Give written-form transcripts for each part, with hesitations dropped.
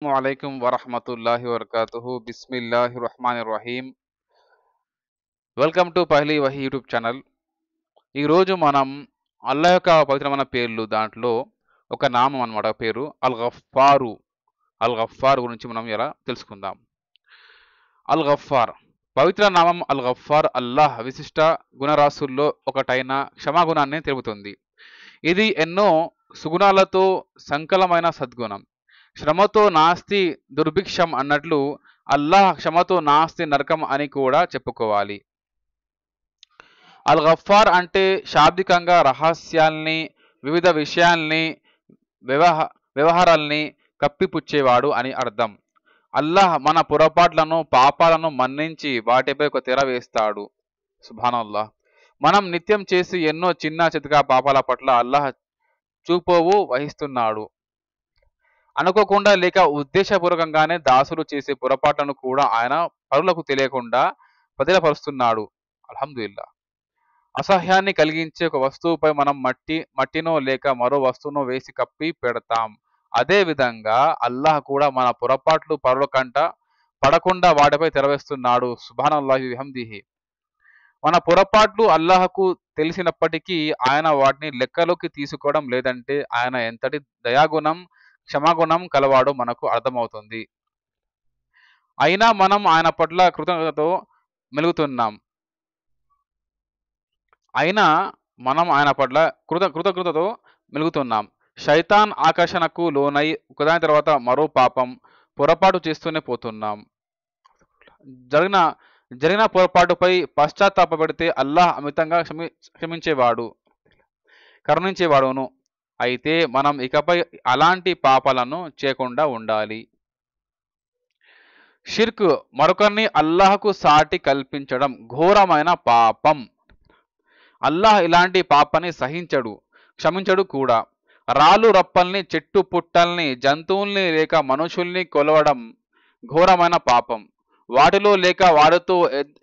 అలైకుం వరహమతుల్లాహి వబర్కాతుహు. బిస్మిల్లాహిర్ రహమానిర్ రహీం. Welcome to Pehli Wahi YouTube channel. ఈరోజు మనం అల్లాహ్ యొక్క పవిత్రమైన పేర్లు దాంట్లో ఒక నామం అన్నమాట, పేరు అల్ గఫారు. అల్ గఫార్ గురించి మనం ఇలా తెలుసుకుందాం. అల్ గఫార్ పవిత్ర నామం అల్ గఫార్ అల్లాహ్ విశిష్ట గుణరాశుల్లో ఒకటైన క్షమాగుణాన్ని తెలుపుతుంది. ఇది ఎన్నో సుగుణాలతో సంకలమైన సద్గుణం. శ్రమతో నాస్తి దుర్భిక్షం అన్నట్లు అల్లాహ్ క్షమతో నాస్తి నరకం అని కూడా చెప్పుకోవాలి. అల్ గఫార్ అంటే శాబ్దికంగా రహస్యాల్ని, వివిధ విషయాల్ని, వ్యవహ వ్యవహారాల్ని కప్పిపుచ్చేవాడు అని అర్థం. అల్లాహ్ మన పొరపాట్లను, పాపాలను మన్నించి వాటిపై ఒక తెర వేస్తాడు. సుబ్హానల్లాహ్. మనం నిత్యం చేసి ఎన్నో చిన్న చితకా పాపాల పట్ల అల్లాహ్ చూపోవు వహిస్తున్నాడు. అనుకోకుండా లేక ఉద్దేశపూర్వకంగానే దాసులు చేసే పొరపాట్లను కూడా ఆయన పరులకు తెలియకుండా పదిలపరుస్తున్నాడు. అల్హమ్దులిల్లా. అసహ్యాన్ని కలిగించే ఒక వస్తువుపై మనం మట్టినో లేక మరో వస్తువునో వేసి కప్పి పెడతాం. అదే విధంగా అల్లాహ్ కూడా మన పొరపాట్లు పరుల కంట పడకుండా వాటిపై తెరవేస్తున్నాడు. సుబ్హానల్లాహి బిహమ్దిహి. మన పొరపాట్లు అల్లాహకు తెలిసినప్పటికీ ఆయన వాటిని లెక్కలోకి తీసుకోవడం లేదంటే ఆయన ఎంతటి దయాగుణం, క్షమాగుణం కలవాడో మనకు అర్థమవుతుంది. అయినా మనం ఆయన పట్ల మెలుగుతున్నాం. అయినా మనం ఆయన పట్ల కృతజ్ఞతతో మెలుగుతున్నాం. శైతాన్ ఆకర్షణకు లోనై ఒకదాని తర్వాత మరో పాపం, పొరపాటు చేస్తూనే పోతున్నాం. జరిగిన జరిగిన పొరపాటుపై పశ్చాత్తాపపడితే అల్లాహ్ అమితంగా క్షమించేవాడు, కరుణించేవాడును. అయితే మనం ఇకపై అలాంటి పాపాలను చేయకుండా ఉండాలి. షిర్క్ మరొకరిని అల్లాహకు సాటి కల్పించడం ఘోరమైన పాపం. అల్లాహ్ ఇలాంటి పాపాన్ని సహించడు, క్షమించడు కూడా. రాళ్ళు రప్పల్ని, చెట్టు పుట్టల్ని, జంతువుల్ని లేక మనుషుల్ని కొలవడం ఘోరమైన పాపం. వాటిలో లేక వారితో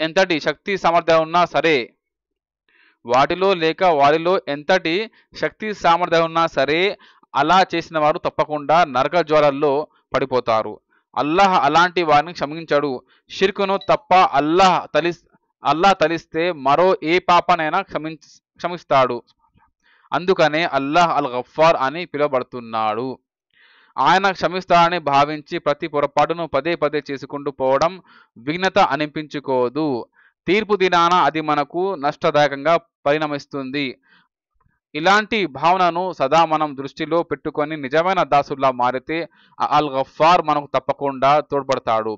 ఎంతటి శక్తి సామర్థ్యం ఉన్నా సరే అలా చేసిన వారు తప్పకుండా నరక జ్వాలల్లో పడిపోతారు. అల్లాహ్ అలాంటి వారిని క్షమించడు. షిర్కును తప్ప అల్లాహ్ తలిస్తే మరో ఏ పాపనైనా క్షమిస్తాడు. అందుకనే అల్లాహ్ అల్ గఫార్ అని పిలువబడుతున్నాడు. ఆయన క్షమిస్తాడని భావించి ప్రతి పొరపాటును పదే పదే చేసుకుంటూ పోవడం విఘ్నత అనిపించుకోదు. తీర్పు దినాన అది మనకు నష్టదాయకంగా పరిణమిస్తుంది. ఇలాంటి భావనను సదా మనం దృష్టిలో పెట్టుకొని నిజమైన దాసుల్లా మారితే అల్ గఫార్ మనకు తప్పకుండా తోడ్పడతాడు.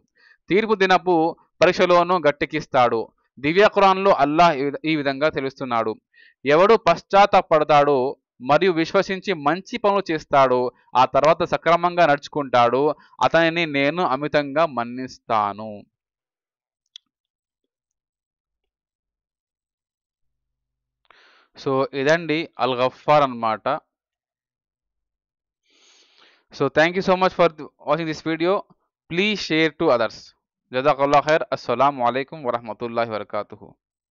తీర్పు దినపు పరీక్షలోనూ గట్టెక్కిస్తాడు. దివ్య ఖురాన్లో అల్లాహ్ ఈ విధంగా తెలుస్తున్నాడు. ఎవడు పశ్చాత్తాపడతాడో మరియు విశ్వసించి మంచి పనులు చేస్తాడో, ఆ తర్వాత సక్రమంగా నడుచుకుంటాడో అతనిని నేను అమితంగా మన్నిస్తాను. సో ఇదండి అల్ గఫార్ అన్నమాట. So thank you so much for watching this video. Please share to others. జజాకల్లాహ్ ఖైర్. అస్సలాము అలైకుం వరహమతుల్లాహి వబర్కాతుహు.